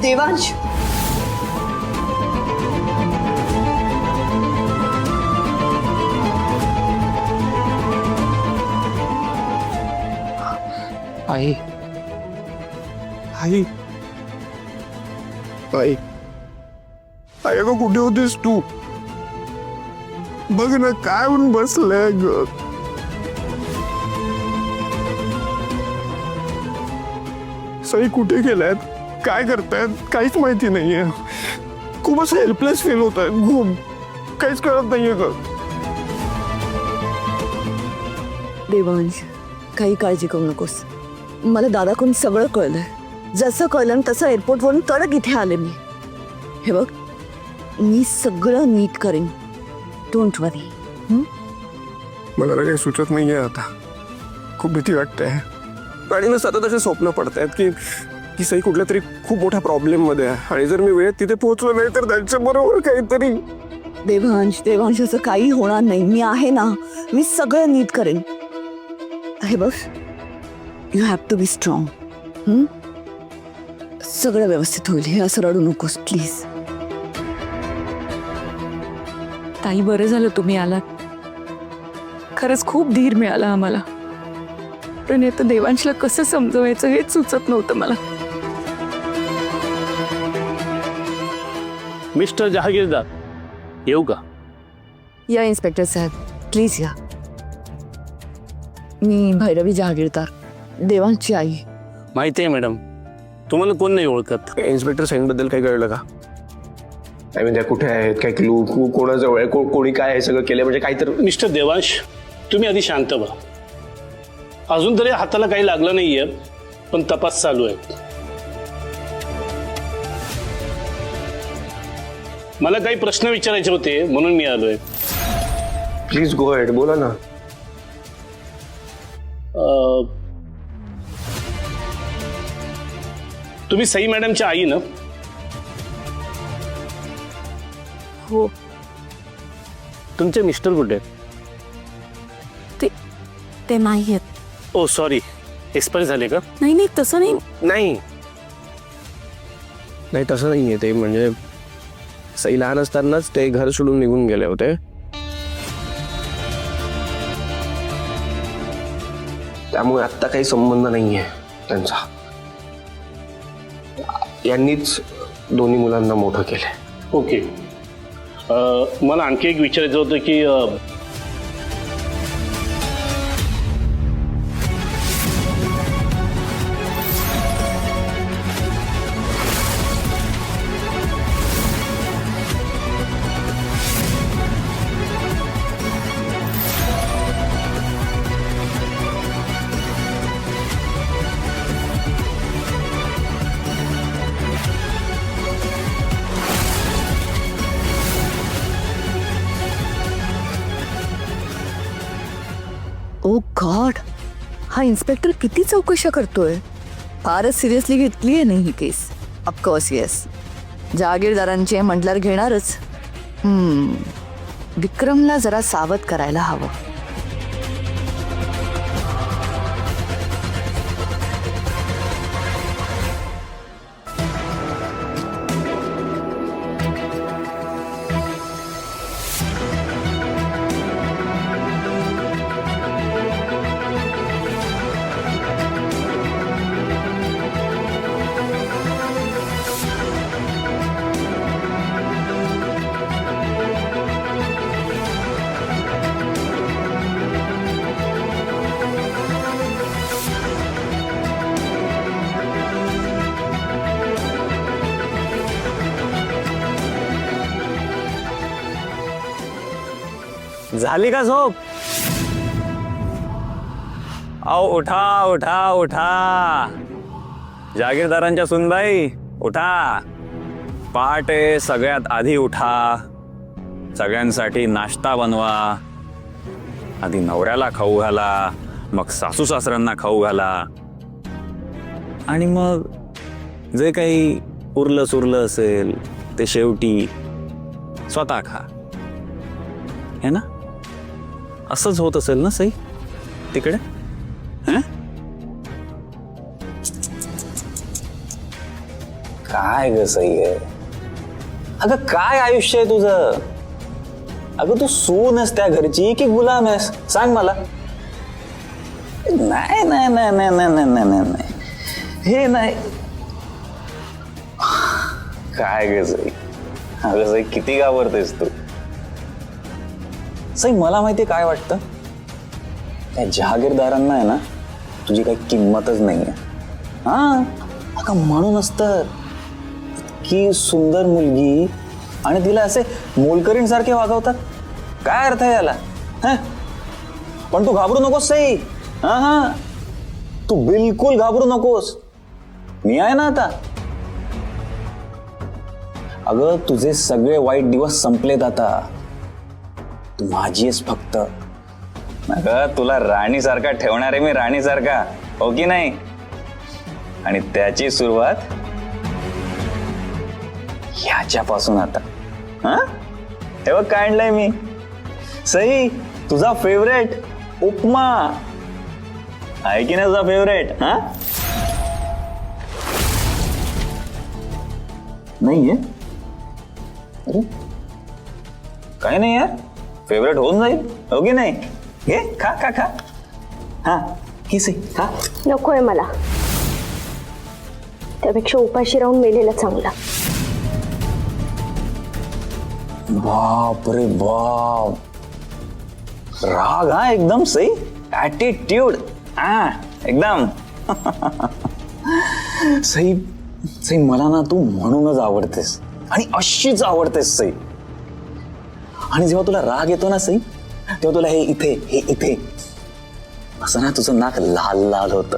देवांश, आई आई आई आई अगं कुठे होतीस तू? बघ ना काय होऊन बसलंय ग. सई कुठे गेल्यात, काय करतायत काहीच माहिती नाहीये. खूप असं हेल्पलेस फील होत आहे. खूप काहीच कळत नाहीये ग. देवांश, काही काळजी करू नकोस. मला दादाकडून सगळं कळलंय. जसं कळलं तसं एअरपोर्टवरून तडक इथे आले मी. हे बघ, मी सगळं नीट करेन. डोंट वरी. मला काही सुचत नाहीये आता. खूप भीती वाटते. आणि ना सतत असे स्वप्न पडतायत की सई कुठल्या तरी खूप मोठ्या प्रॉब्लेम मध्ये आहे आणि जर मी वेळेत तिथे पोहोचलो नाही तर त्यांच्या बरोबर काहीतरी. देवांश असं काही होणार नाही. मी आहे ना, मी सगळं नीट करेन. हे बघ, you have to be strong. सगळं व्यवस्थित होईल. हे असं रडू नकोस प्लीज. ताई, बरं झालं तुम्ही आलात. खरंच खूप धीर मिळाला आम्हाला. पण आता देवांशला कसं समजवायचं हेच सुचत नव्हतं मला. मिस्टर जहागीरदार, येऊ का? या इन्स्पेक्टर साहेब, प्लीज या. मी भैरवी जहागीरदार, देवांशची आई. माहिती आहे मॅडम, तुम्हाला कोण नाही ओळखत. इन्स्पेक्टर सईंबद्दल काही कळलं का? काय म्हणजे कुठे आहेत, काय क्लू, कोणाजवळ आहे, कोणी काय हे सगळं केलं म्हणजे काहीतरी. मिस्टर देवांश, तुम्ही आधी शांत व्हा. अजून तरी हाताला काही लागलं नाहीये, पण तपास चालू आहे. मला काही प्रश्न विचारायचे होते म्हणून मी आलोय. प्लीज गो अहेड, बोला ना. तुम्ही सई मॅडमच्या आई ना? हो. तुमचे मिस्टर कुठे आहेत? ते नाही आहेत. ओ सॉरी, एक्सपायर झाले का? नाही तसं नाही. नाही नाही तसं नाहीये ते. म्हणजे सई लहान असतानाच ते घर सोडून निघून गेले होते. त्यामुळे आत्ता काही संबंध नाहीये त्यांचा. यांनीच दोन्ही मुलांना मोठं केलंय. ओके. मला आणखी एक विचारायचं होतं की ओ गॉड, हा इन्स्पेक्टर किती चौकशा करतोय. फारच सिरियसली घेतली आहे नाही ही केस. ऑफकोर्स येस, जहागीरदारांची म्हटल्यावर घेणारच. विक्रमला जरा सावध करायला हवं. झाली का झोप? आओ उठा उठा उठा, जागीरदारांच्या सुनबाई उठा. पहाटे सगळ्यात आधी उठा, सगळ्यांसाठी नाश्ता बनवा. आधी नवऱ्याला खाऊ घाला, मग सासू सासऱ्यांना खाऊ घाला, आणि मग जे काही उरलं सुरलं असेल ते शेवटी स्वतः खा. है ना? असंच होत असेल ना सई तिकडे? काय ग सई आहे? अगं काय आयुष्य आहे तुझं? अगं तू सून आहेस त्या घरची की गुलाम आहेस? सांग मला. नाही नाही नाही नाही नाही नाही नाही नाही नाही, हे नाही. काय ग सई? अगं सई किती घाबरतेस तू? सई मला माहिती काय वाटतं, त्या जहागीरदारांना आहे ना तुझी काही किंमतच नाहीये. हा अगं म्हणूनच तर इतकी सुंदर मुलगी आणि तिला असे मोलकरीणसारखे वागवतात. काय अर्थ आहे याला? हा पण तू घाबरू नकोस सई. हा हा तू बिलकुल घाबरू नकोस, मी आहे ना आता. अगं तुझे सगळे वाईट दिवस संपलेत आता. तू माझी आहेस फक्त. अगं तुला राणीसारखा ठेवणार आहे मी, राणीसारखा, हो की नाही? आणि त्याची सुरुवात ह्याच्यापासून आता. हा हे बघ काय आणलंय मी. सई तुझा फेवरेट उपमा आहे की नाही? तुझा फेवरेट? हा नाहीये? अरे काय नाही यार, फेवरेट होऊन जाईल, हो की नाही? घे खा खा खा. हा घे सई खा. नकोय मला, त्यापेक्षा उपाशी राहून मेलेला चांगला. बाप रे बाप, राग हा एकदम सई, ऍटिट्यूड हा एकदम. सई सई मला ना तू म्हणूनच आवडतेस आणि अशीच आवडतेस सई. आणि जेव्हा तुला राग येतो ना सई, तेव्हा तुला हे इथे असं ना तुझं नाक लाल लाल होतं.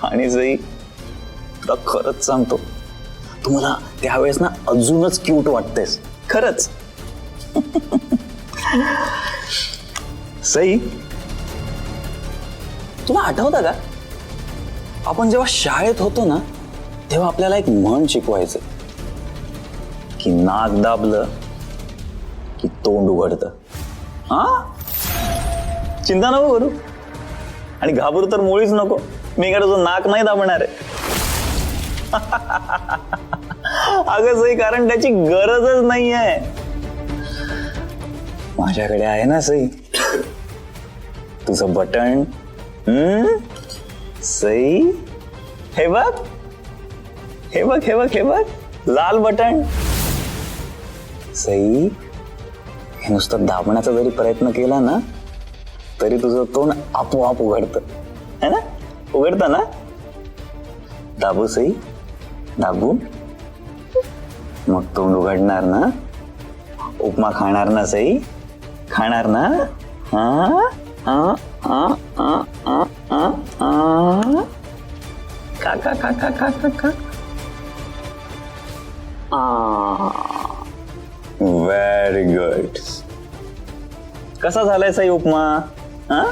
आणि सई तुला खरंच सांगतो, तू मला त्यावेळेस ना अजूनच क्यूट वाटतेस खरंच. सई तुला आठवतं का, आपण जेव्हा शाळेत होतो ना तेव्हा आपल्याला एक म्हण शिकवायचं की नाक दाबलं की तोंड उघडतं. हा चिंता नको करू आणि घाबरू तर मुळीच नको. मी काय तुझं नाक नाही दाबणार आहे. अगं सई, कारण त्याची गरजच नाहीये. माझ्याकडे आहे ना सई तुझं बटन. सई हे बघ हे बघ हे बघ हे बघ, लाल बटन. सई हे नुसतं दाबण्याचा जरी प्रयत्न केला ना तरी तुझं तोंड आपोआप उघडतं, है ना? उघडतं ना? दाबू सई, दाबू. मग तोंड उघडणार ना? उपमा खाणार ना सई? खाणार ना? हा हा हा हा हा हा हा. खा खा खा खा खा खा खा. Very good. कसा झालाय सई उपमा? हा